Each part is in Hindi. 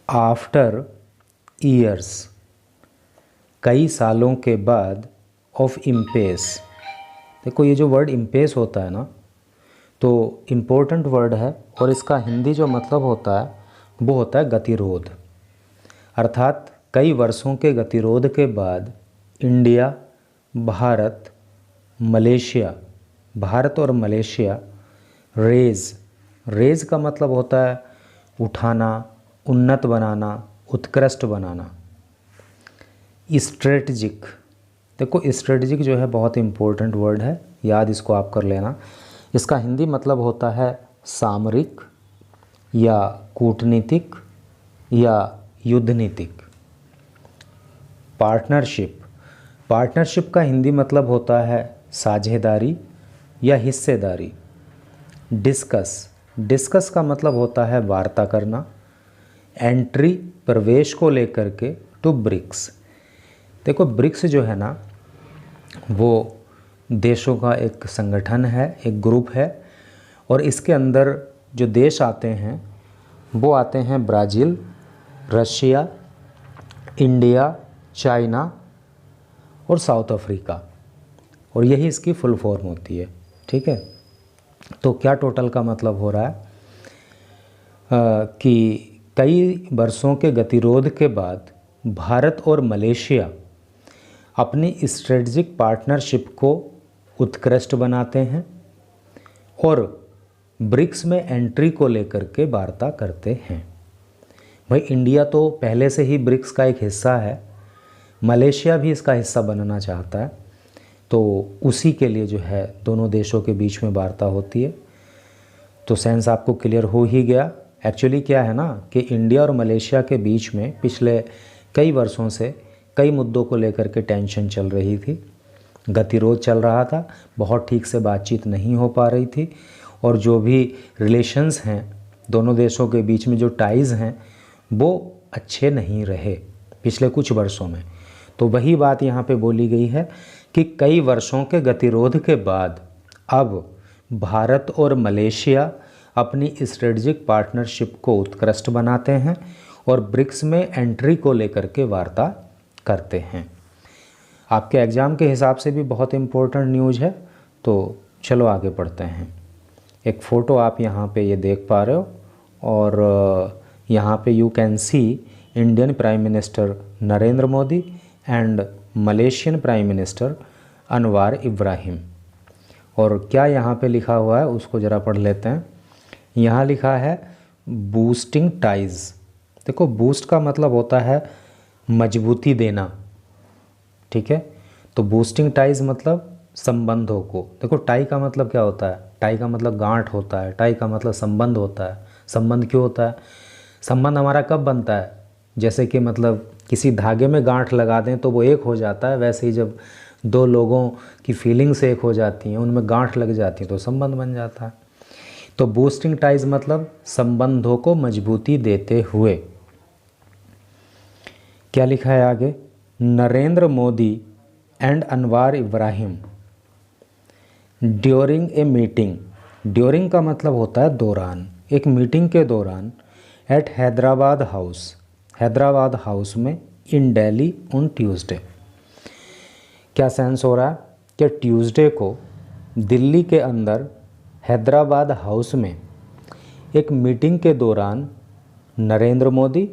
आफ्टर ईयर्स, कई सालों के बाद, ऑफ इम्पेस। देखो ये जो वर्ड इम्पेस होता है ना, तो इम्पोर्टेंट वर्ड है और इसका हिंदी जो मतलब होता है वो होता है गतिरोध। अर्थात कई वर्षों के गतिरोध के बाद इंडिया, भारत, मलेशिया, भारत और मलेशिया रेज का मतलब होता है उठाना, उन्नत बनाना, उत्कृष्ट बनाना। स्ट्रेटजिक, देखो स्ट्रेटजिक जो है बहुत इम्पोर्टेंट वर्ड है, याद इसको आप कर लेना। इसका हिंदी मतलब होता है सामरिक या कूटनीतिक या युद्धनीतिक। पार्टनरशिप, पार्टनरशिप का हिंदी मतलब होता है साझेदारी या हिस्सेदारी। डिस्कस का मतलब होता है वार्ता करना। एंट्री, प्रवेश को लेकर के, टू ब्रिक्स। देखो ब्रिक्स जो है ना वो देशों का एक संगठन है, एक ग्रुप है, और इसके अंदर जो देश आते हैं वो आते हैं ब्राज़ील, रशिया, इंडिया, चाइना और साउथ अफ्रीका, और यही इसकी फुल फॉर्म होती है। ठीक है, तो क्या टोटल का मतलब हो रहा है कि कई वर्षों के गतिरोध के बाद भारत और मलेशिया अपनी स्ट्रेटजिक पार्टनरशिप को उत्कृष्ट बनाते हैं और ब्रिक्स में एंट्री को लेकर के वार्ता करते हैं। भाई इंडिया तो पहले से ही ब्रिक्स का एक हिस्सा है, मलेशिया भी इसका हिस्सा बनना चाहता है, तो उसी के लिए जो है दोनों देशों के बीच में वार्ता होती है। तो सेंस आपको क्लियर हो ही गया। एक्चुअली क्या है ना कि इंडिया और मलेशिया के बीच में पिछले कई वर्षों से कई मुद्दों को लेकर के टेंशन चल रही थी, गतिरोध चल रहा था, बहुत ठीक से बातचीत नहीं हो पा रही थी, और जो भी रिलेशंस हैं दोनों देशों के बीच में, जो टाइज़ हैं वो अच्छे नहीं रहे पिछले कुछ वर्षों में। तो वही बात यहाँ पे बोली गई है कि कई वर्षों के गतिरोध के बाद अब भारत और मलेशिया अपनी स्ट्रेटजिक पार्टनरशिप को उत्कृष्ट बनाते हैं और ब्रिक्स में एंट्री को लेकर के वार्ता करते हैं। आपके एग्ज़ाम के हिसाब से भी बहुत इम्पोर्टेंट न्यूज़ है। तो चलो आगे पढ़ते हैं। एक फ़ोटो आप यहाँ पे ये देख पा रहे हो, और यहाँ पे you can see Indian prime minister Narendra Modi and Malaysian prime minister Anwar Ibrahim. और क्या यहाँ पे लिखा हुआ है उसको ज़रा पढ़ लेते हैं। यहाँ लिखा है बूस्टिंग टाइज़। देखो बूस्ट का मतलब होता है मजबूती देना, ठीक है, तो बूस्टिंग टाइज़ मतलब संबंधों को। देखो टाई का मतलब क्या होता है, टाई का मतलब गांठ होता है, टाई का मतलब संबंध होता है। संबंध क्यों होता है, संबंध हमारा कब बनता है, जैसे कि मतलब किसी धागे में गांठ लगा दें तो वो एक हो जाता है, वैसे ही जब दो लोगों की फीलिंग्स एक हो जाती हैं, उनमें गांठ लग जाती है तो संबंध बन जाता है। तो बूस्टिंग टाइज मतलब संबंधों को मजबूती देते हुए। क्या लिखा है आगे, Narendra Modi and Anwar Ibrahim during a meeting. During का मतलब होता है दौरान, एक मीटिंग के दौरान, at Hyderabad house, Hyderabad house में, इन दिल्ली ऑन ट्यूसडे। क्या सेंस हो रहा है कि ट्यूसडे को दिल्ली के अंदर हैदराबाद हाउस में एक मीटिंग के दौरान नरेंद्र मोदी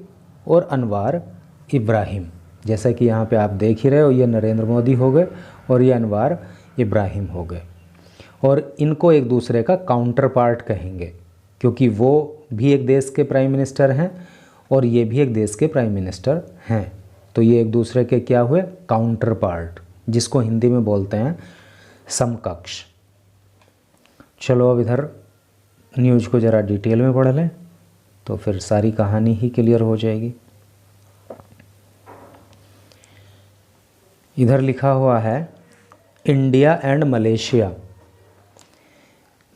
और अनवार इब्राहिम, जैसा कि यहाँ पे आप देख ही रहे हो, ये नरेंद्र मोदी हो गए और ये अनवार इब्राहिम हो गए, और इनको एक दूसरे का काउंटर पार्ट कहेंगे क्योंकि वो भी एक देश के प्राइम मिनिस्टर हैं और ये भी एक देश के प्राइम मिनिस्टर हैं। तो ये एक दूसरे के क्या हुए, काउंटर पार्ट, जिसको हिंदी में बोलते हैं समकक्ष। चलो अब इधर न्यूज़ को ज़रा डिटेल में पढ़ लें तो फिर सारी कहानी ही क्लियर हो जाएगी। इधर लिखा हुआ है इंडिया एंड मलेशिया,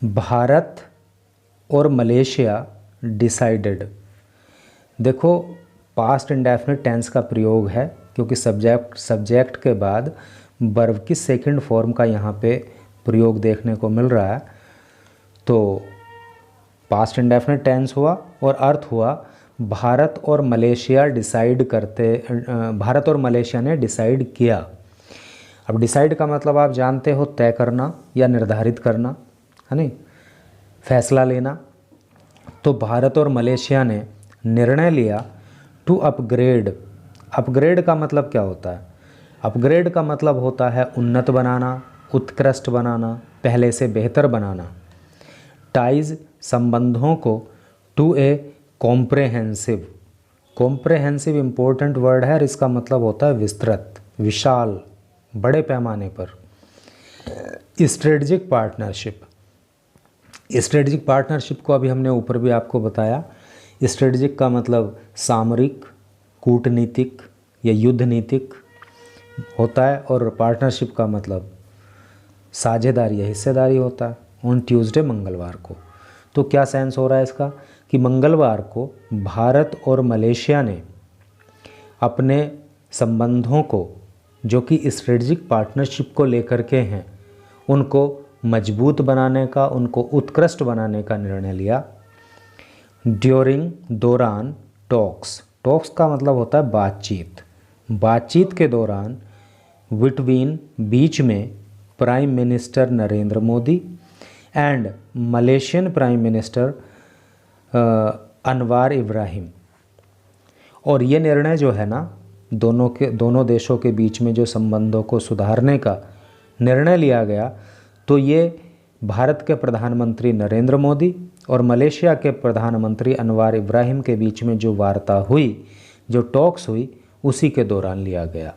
भारत और मलेशिया डिसाइडेड। देखो पास्ट इंडेफिनिट टेंस का प्रयोग है क्योंकि सब्जेक्ट के बाद वर्ब की सेकंड फॉर्म का यहाँ पे प्रयोग देखने को मिल रहा है। तो पास्ट इंडेफिनिट टेंस हुआ और अर्थ हुआ भारत और मलेशिया ने डिसाइड किया। अब डिसाइड का मतलब आप जानते हो, तय करना या निर्धारित करना, है नहीं, फैसला लेना। तो भारत और मलेशिया ने निर्णय लिया टू अपग्रेड। अपग्रेड का मतलब क्या होता है? अपग्रेड का मतलब होता है उन्नत बनाना, उत्कृष्ट बनाना, पहले से बेहतर बनाना। टाइज संबंधों को to a comprehensive. Comprehensive important word है और इसका मतलब होता है विस्तृत, विशाल, बड़े पैमाने पर। Strategic partnership. स्ट्रेटजिक पार्टनरशिप को अभी हमने ऊपर भी आपको बताया। स्ट्रेटजिक का मतलब सामरिक, कूटनीतिक या युद्ध नीतिक होता है, और पार्टनरशिप का मतलब साझेदारी या हिस्सेदारी होता है। ऑन ट्यूसडे, मंगलवार को। तो क्या सेंस हो रहा है इसका कि मंगलवार को भारत और मलेशिया ने अपने संबंधों को, जो कि स्ट्रेटजिक पार्टनरशिप को लेकर के हैं, उनको मजबूत बनाने का, उनको उत्कृष्ट बनाने का निर्णय लिया। ड्यूरिंग, दौरान, टॉक्स। टॉक्स का मतलब होता है बातचीत। बातचीत के दौरान, बिटवीन, बीच में, prime minister Narendra Modi and Malaysian prime minister Anwar Ibrahim. और ये निर्णय जो है ना, दोनों देशों के बीच में जो संबंधों को सुधारने का निर्णय लिया गया, तो ये भारत के प्रधानमंत्री नरेंद्र मोदी और मलेशिया के प्रधानमंत्री अनवार इब्राहिम के बीच में जो वार्ता हुई, जो टॉक्स हुई, उसी के दौरान लिया गया।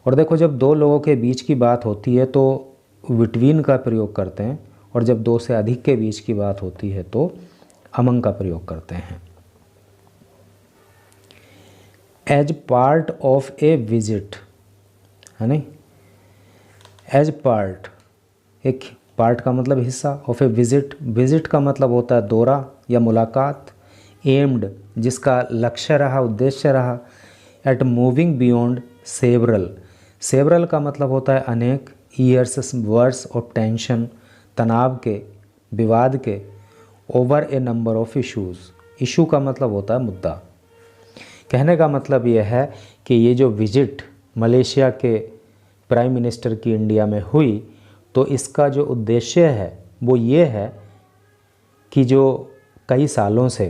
और देखो, जब दो लोगों के बीच की बात होती है तो बिटवीन का प्रयोग करते हैं, और जब दो से अधिक के बीच की बात होती है तो अमंग का प्रयोग करते हैं। As part of a visit, है नहीं, एज पार्ट, एक पार्ट का मतलब हिस्सा, ऑफ ए विजिट, विजिट का मतलब होता है दौरा या मुलाकात। एम्ड, जिसका लक्ष्य रहा, उद्देश्य रहा। At moving beyond several, several का मतलब होता है अनेक। ईयर्स, वर्ड्स ऑफ टेंशन, तनाव के, विवाद के। Over A number of issues, issue का मतलब होता है मुद्दा। कहने का मतलब यह है कि ये जो विजिट मलेशिया के प्राइम मिनिस्टर की इंडिया में हुई, तो इसका जो उद्देश्य है वो ये है कि जो कई सालों से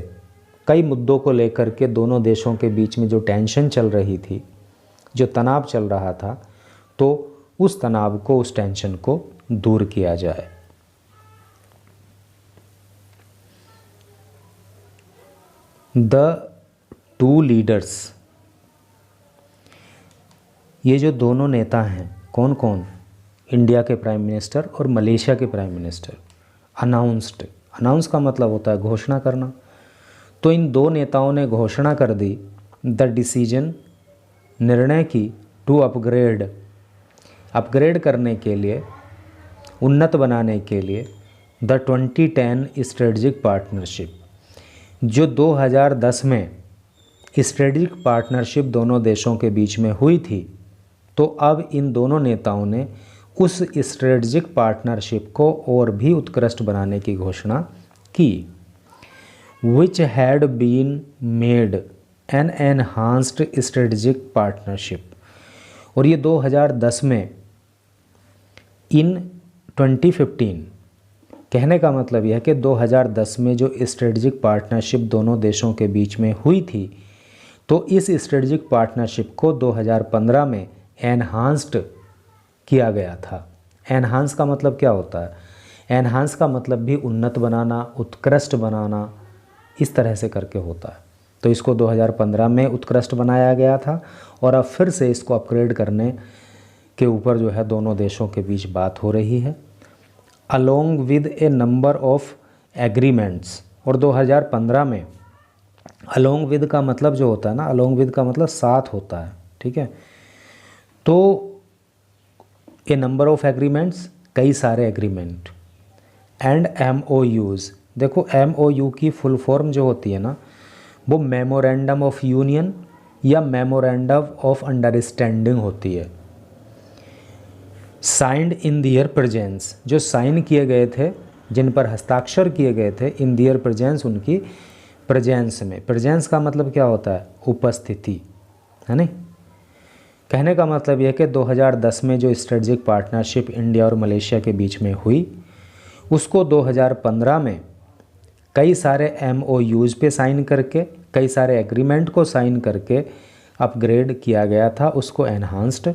कई मुद्दों को लेकर के दोनों देशों के बीच में जो टेंशन चल रही थी, जो तनाव चल रहा था, तो उस तनाव को, उस टेंशन को दूर किया जाए। द टू लीडर्स, ये जो दोनों नेता हैं, कौन कौन? इंडिया के प्राइम मिनिस्टर और मलेशिया के प्राइम मिनिस्टर। अनाउंस्ड, अनाउंस का मतलब होता है घोषणा करना। तो इन दो नेताओं ने घोषणा कर दी, द डिसीजन, निर्णय की, टू अपग्रेड, अपग्रेड करने के लिए, उन्नत बनाने के लिए, द 2010 स्ट्रेटजिक पार्टनरशिप। जो 2010 में स्ट्रेटजिक पार्टनरशिप दोनों देशों के बीच में हुई थी, तो अब इन दोनों नेताओं ने उस स्ट्रेटजिक पार्टनरशिप को और भी उत्कृष्ट बनाने की घोषणा की। Which had been made an enhanced strategic partnership. और ये 2010 में, इन 2015, कहने का मतलब यह है कि 2010 में जो स्ट्रेटजिक पार्टनरशिप दोनों देशों के बीच में हुई थी, तो इस स्ट्रेटजिक पार्टनरशिप को 2015 में एनहांस्ड किया गया था। एनहांस का मतलब क्या होता है? एनहांस का मतलब भी उन्नत बनाना, उत्कृष्ट बनाना, इस तरह से करके होता है। तो इसको 2015 में उत्कृष्ट बनाया गया था, और अब फिर से इसको अपग्रेड करने के ऊपर जो है दोनों देशों के बीच बात हो रही है। Along with A number of agreements. और 2015 में अलोंग विद का मतलब जो होता है ना, अलोंग विद का मतलब साथ होता है, ठीक है। तो ए नंबर ऑफ एग्रीमेंट्स, कई सारे एग्रीमेंट। एंड MOUs, देखो MOU की फुल फॉर्म जो होती है ना, वो मेमोरेंडम ऑफ यूनियन या मेमोरेंडम ऑफ अंडरस्टैंडिंग होती है। साइंड इन दियर प्रेजेंस, जो साइन किए गए थे, जिन पर हस्ताक्षर किए गए थे, इन दियर प्रेजेंस, उनकी प्रेजेंस में। प्रेजेंस का मतलब क्या होता है? उपस्थिति, है नहीं। कहने का मतलब यह कि 2010 में जो स्ट्रेटजिक पार्टनरशिप इंडिया और मलेशिया के बीच में हुई, उसको 2015 में कई सारे MOUs पे साइन करके, कई सारे एग्रीमेंट को साइन करके अपग्रेड किया गया था, उसको एनहांस्ड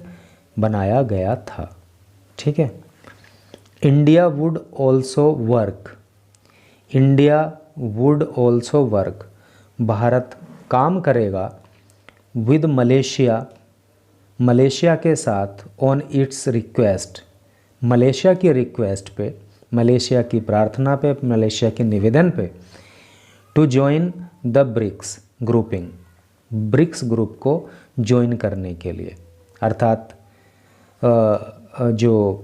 बनाया गया था। ठीक है। इंडिया वुड ऑल्सो वर्क, भारत काम करेगा विद मलेशिया के साथ ऑन इट्स रिक्वेस्ट, मलेशिया की रिक्वेस्ट पे, मलेशिया की प्रार्थना पे, मलेशिया के निवेदन पे, to join the BRICS grouping, BRICS group को ज्वाइन करने के लिए। अर्थात जो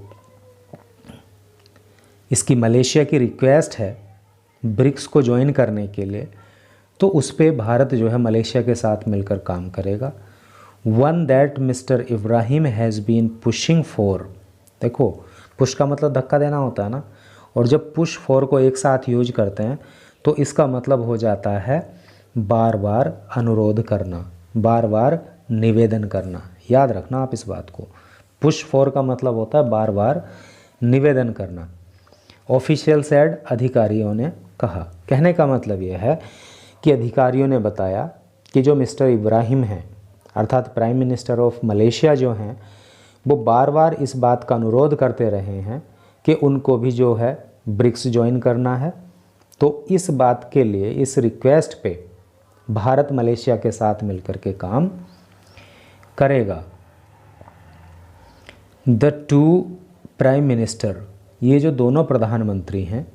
इसकी मलेशिया की रिक्वेस्ट है ब्रिक्स को ज्वाइन करने के लिए, तो उस पे भारत जो है मलेशिया के साथ मिलकर काम करेगा। One that mister Ibrahim has been pushing for, देखो पुश का मतलब धक्का देना होता है ना, और जब पुश फॉर को एक साथ यूज करते हैं तो इसका मतलब हो जाता है बार बार अनुरोध करना, बार बार निवेदन करना। याद रखना आप इस बात को। पुश फॉर का मतलब होता है बार बार निवेदन करना। ऑफिशियल सेड, अधिकारियों ने कहा। कहने का मतलब यह है कि अधिकारियों ने बताया कि जो मिस्टर इब्राहिम हैं, अर्थात प्राइम मिनिस्टर ऑफ मलेशिया जो हैं, वो बार बार इस बात का अनुरोध करते रहे हैं कि उनको भी जो है ब्रिक्स ज्वाइन करना है। तो इस बात के लिए, इस रिक्वेस्ट पे भारत मलेशिया के साथ मिलकर के काम करेगा। द टू प्राइम मिनिस्टर, ये जो दोनों प्रधानमंत्री हैं,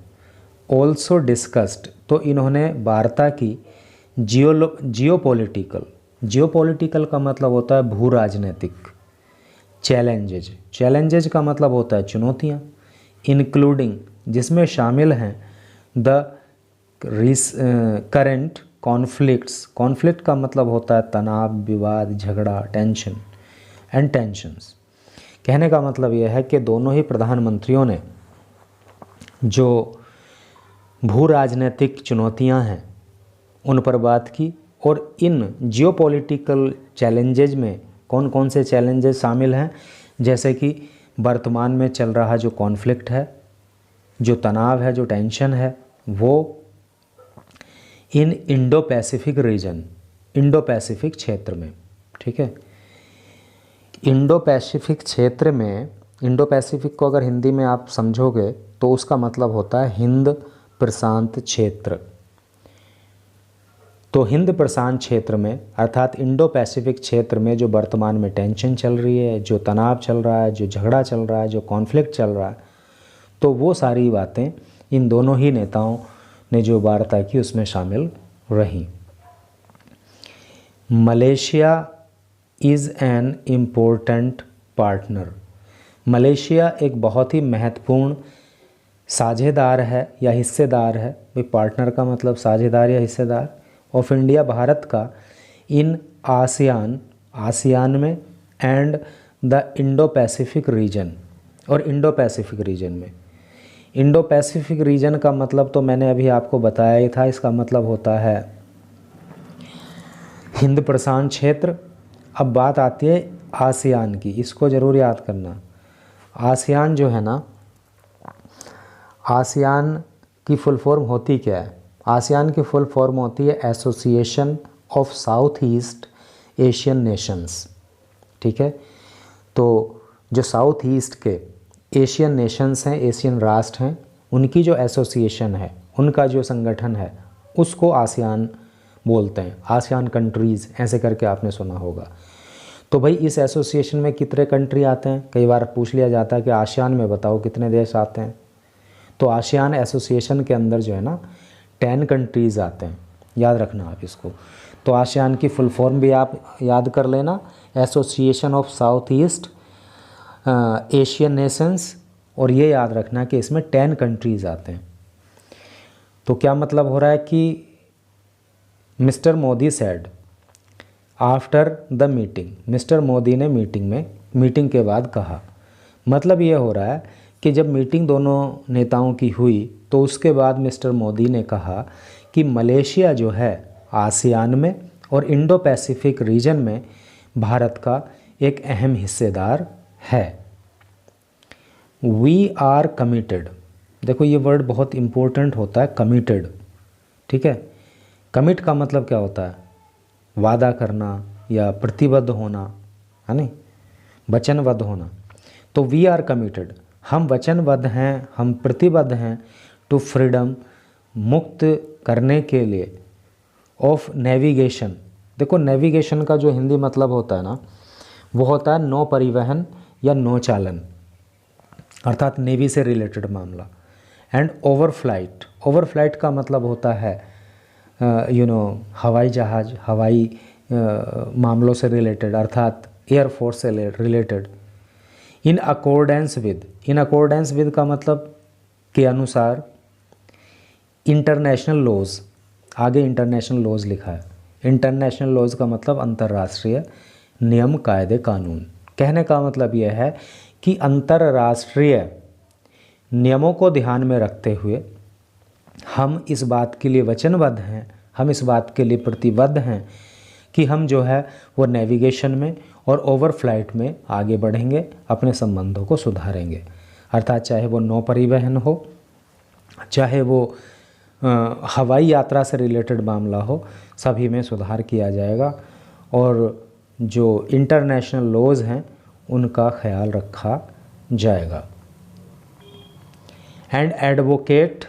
ऑल्सो डिस्कस्ड, तो इन्होंने वार्ता की जियोपॉलिटिकल का मतलब होता है भू राजनीतिक, चैलेंजेज का मतलब होता है चुनौतियाँ, इंक्लूडिंग, जिसमें शामिल हैं द करेंट कॉन्फ्लिक्ट्स, कॉन्फ्लिक्ट का मतलब होता है तनाव, विवाद, झगड़ा, टेंशन्स। कहने का मतलब यह है कि दोनों ही प्रधानमंत्रियों ने जो भू राजनीतिक चुनौतियां हैं उन पर बात की, और इन जियोपॉलिटिकल चैलेंजेज में कौन कौन से चैलेंजेस शामिल हैं, जैसे कि वर्तमान में चल रहा जो कॉन्फ्लिक्ट है, जो तनाव है, जो टेंशन है, वो इन इंडो पैसिफिक क्षेत्र में। ठीक है। इंडो पैसिफिक क्षेत्र में, इंडो पैसिफिक को अगर हिंदी में आप समझोगे तो उसका मतलब होता है हिंद प्रशांत क्षेत्र। तो हिंद प्रशांत क्षेत्र में, अर्थात इंडो पैसिफिक क्षेत्र में जो वर्तमान में टेंशन चल रही है, जो तनाव चल रहा है, जो झगड़ा चल रहा है, जो कॉन्फ्लिक्ट चल रहा है, तो वो सारी बातें इन दोनों ही नेताओं ने जो वार्ता की उसमें शामिल रहीं। Malaysia is an important partner, Malaysia एक बहुत ही महत्वपूर्ण साझेदार है या हिस्सेदार है। भाई पार्टनर का मतलब साझेदार या हिस्सेदार। ऑफ इंडिया, भारत का, इन आसियान में, and the Indo Pacific region, और इंडो पैसिफिक रीजन में। इंडो पैसिफिक रीजन का मतलब तो मैंने अभी आपको बताया ही था, इसका मतलब होता है हिंद प्रशांत क्षेत्र। अब बात आती है आसियान की, इसको ज़रूर याद करना। आसियान जो है ना, आसियान की फुल फॉर्म होती क्या है? आसियान की फुल फॉर्म होती है association of south east Asian Nations. ठीक है। तो जो साउथ ईस्ट के एशियन नेशंस हैं, एशियन राष्ट्र हैं, उनकी जो एसोसिएशन है, उनका जो संगठन है, उसको आसियान बोलते हैं। आसियान कंट्रीज़ ऐसे करके आपने सुना होगा। तो भाई इस एसोसिएशन में कितने कंट्री आते हैं? कई बार पूछ लिया जाता है कि आसियान में बताओ कितने देश आते हैं। तो आसियान एसोसिएशन के अंदर जो है ना 10 कंट्रीज़ आते हैं, याद रखना आप इसको। तो आसियान की फुल फॉर्म भी आप याद कर लेना, association of south east Asian Nations, और ये याद रखना कि इसमें 10 कंट्रीज़ आते हैं। तो क्या मतलब हो रहा है कि mister Modi said after the meeting, mister Modi ने मीटिंग के बाद कहा, मतलब ये हो रहा है कि जब मीटिंग दोनों नेताओं की हुई तो उसके बाद मिस्टर मोदी ने कहा कि मलेशिया जो है आसियान में और इंडो पैसिफिक रीजन में भारत का एक अहम हिस्सेदार है। वी आर कमिटेड, देखो ये वर्ड बहुत इम्पोर्टेंट होता है, कमिटेड, ठीक है। कमिट का मतलब क्या होता है? वादा करना या प्रतिबद्ध होना, है नहीं, वचनबद्ध होना। तो वी आर कमिटेड, हम वचनबद्ध हैं, हम प्रतिबद्ध हैं टू फ्रीडम, मुक्त करने के लिए, ऑफ नेविगेशन। देखो नेविगेशन का जो हिंदी मतलब होता है ना, वो होता है नौ परिवहन या नौ चालन, अर्थात नेवी से रिलेटेड मामला। एंड ओवरफ्लाइट, ओवरफ्लाइट का मतलब होता है हवाई जहाज, हवाई मामलों से रिलेटेड, अर्थात एयरफोर्स से related. In accordance with, in accordance with का मतलब के अनुसार। इंटरनेशनल लॉज, आगे इंटरनेशनल लॉज लिखा है। इंटरनेशनल लॉज का मतलब अंतर्राष्ट्रीय नियम, कायदे, कानून। कहने का मतलब यह है कि अंतर्राष्ट्रीय नियमों को ध्यान में रखते हुए हम इस बात के लिए वचनबद्ध हैं, हम इस बात के लिए प्रतिबद्ध हैं कि हम जो है वो नेविगेशन में और ओवरफ्लाइट में आगे बढ़ेंगे, अपने संबंधों को सुधारेंगे। अर्थात चाहे वो नौ परिवहन हो, चाहे वो हवाई यात्रा से रिलेटेड मामला हो, सभी में सुधार किया जाएगा और जो इंटरनेशनल लॉज हैं उनका ख्याल रखा जाएगा। And advocate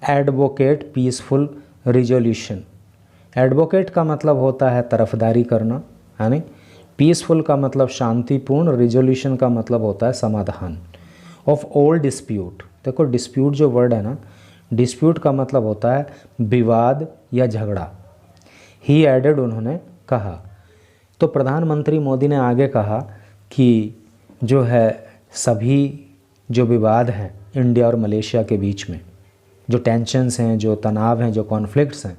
advocate peaceful resolution. Advocate का मतलब होता है तरफदारी करना, है नहीं। पीसफुल का मतलब शांतिपूर्ण, रिजोल्यूशन का मतलब होता है समाधान। ऑफ ऑल डिस्प्यूट, देखो डिस्प्यूट जो वर्ड है ना, डिस्प्यूट का मतलब होता है विवाद या झगड़ा। ही एडेड, उन्होंने कहा। तो प्रधानमंत्री मोदी ने आगे कहा कि जो है सभी जो विवाद हैं इंडिया और मलेशिया के बीच में, जो टेंशन्स हैं, जो तनाव हैं, जो कॉन्फ्लिक्ट्स हैं,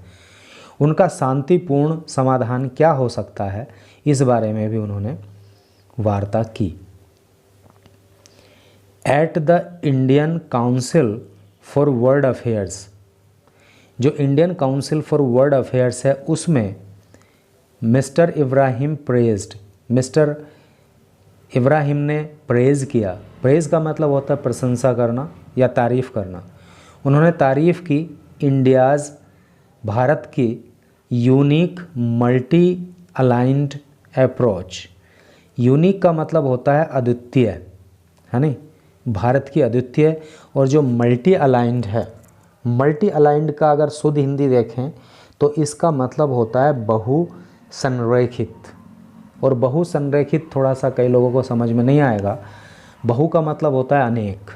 उनका शांतिपूर्ण समाधान क्या हो सकता है, इस बारे में भी उन्होंने वार्ता की। At the Indian Council for World Affairs, जो Indian Council for World Affairs है उसमें mister Ibrahim praised, mister Ibrahim ने प्रेज़ किया। प्रेज़ का मतलब होता है प्रशंसा करना या तारीफ़ करना। उन्होंने तारीफ़ की इंडियाज़, भारत की unique multi aligned approach. Unique का मतलब होता है अद्वितीय, है नहीं, भारत की अद्वितीय, और जो मल्टी अलाइंड है, मल्टी अलाइंड का अगर शुद्ध हिंदी देखें तो इसका मतलब होता है बहु संरेखित। और बहु संरेखित थोड़ा सा कई लोगों को समझ में नहीं आएगा। बहु का मतलब होता है अनेक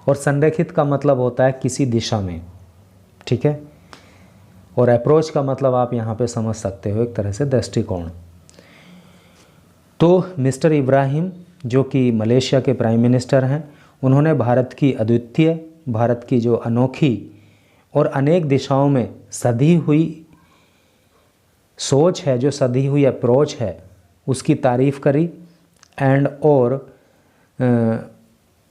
और संरेखित का मतलब होता है किसी दिशा में, ठीक है। और अप्रोच का मतलब आप यहाँ पे समझ सकते हो एक तरह से दृष्टिकोण। तो मिस्टर इब्राहिम जो कि मलेशिया के प्राइम मिनिस्टर हैं, उन्होंने भारत की अद्वितीय, भारत की जो अनोखी और अनेक दिशाओं में सधी हुई सोच है, जो सधी हुई अप्रोच है, उसकी तारीफ़ करी। एंड और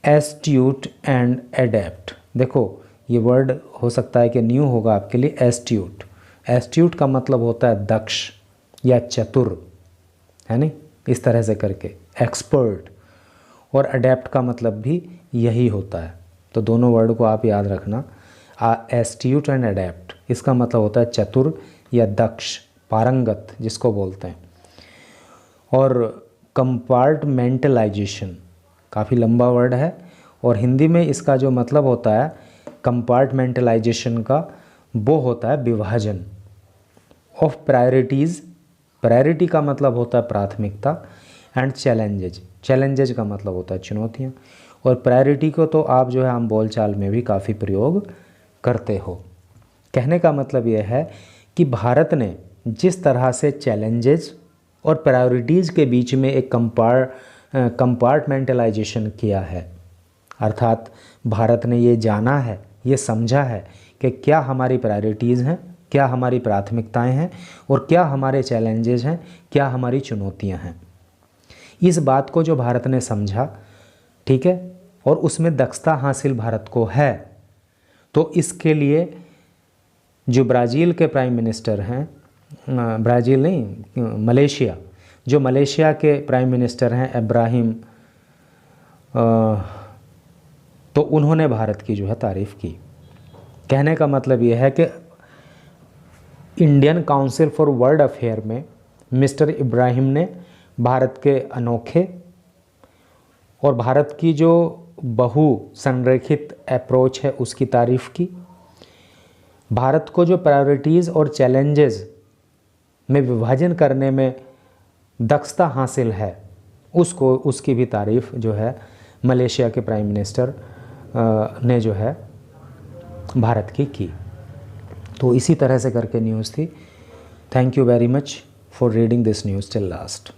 एस्ट्यूट एंड एडेप्ट, देखो ये वर्ड हो सकता है कि न्यू होगा आपके लिए। एस्ट्यूट, एस्ट्यूट का मतलब होता है दक्ष या चतुर, है नहीं, इस तरह से करके एक्सपर्ट। और अडेप्ट का मतलब भी यही होता है। तो दोनों वर्ड को आप याद रखना, एस्ट्यूट एंड अडेप्ट, इसका मतलब होता है चतुर या दक्ष, पारंगत जिसको बोलते हैं। और कंपार्टमेंटलाइजेशन काफ़ी लंबा वर्ड है और हिंदी में इसका जो मतलब होता है कंपार्टमेंटलाइजेशन का, वो होता है विभाजन। ऑफ प्रायोरिटीज़, प्रायोरिटी का मतलब होता है प्राथमिकता। एंड चैलेंजेज, चैलेंजेज का मतलब होता है चुनौतियाँ। और प्रायोरिटी को तो आप जो है आम बोलचाल में भी काफ़ी प्रयोग करते हो। कहने का मतलब यह है कि भारत ने जिस तरह से चैलेंजेस और प्रायोरिटीज़ के बीच में एक कंपार्टमेंटलाइजेशन किया है, अर्थात भारत ने ये जाना है, ये समझा है कि क्या हमारी प्रायोरिटीज़ हैं, क्या हमारी प्राथमिकताएं हैं और क्या हमारे चैलेंजेस हैं, क्या हमारी चुनौतियां हैं। इस बात को जो भारत ने समझा ठीक है, और उसमें दक्षता हासिल भारत को है। तो इसके लिए जो ब्राज़ील के प्राइम मिनिस्टर हैं, ब्राज़ील नहीं, मलेशिया, जो मलेशिया के प्राइम मिनिस्टर हैं इब्राहिम, तो उन्होंने भारत की जो है तारीफ़ की। कहने का मतलब ये है कि Indian Council for world affair में मिस्टर इब्राहिम ने भारत के अनोखे और भारत की जो बहु संरेखित अप्रोच है उसकी तारीफ़ की। भारत को जो प्रायोरिटीज़ और चैलेंजेस में विभाजन करने में दक्षता हासिल है उसकी भी तारीफ़ जो है मलेशिया के प्राइम मिनिस्टर ने जो है भारत की। तो इसी तरह से करके न्यूज़ थी। Thank you very much for reading this news till last.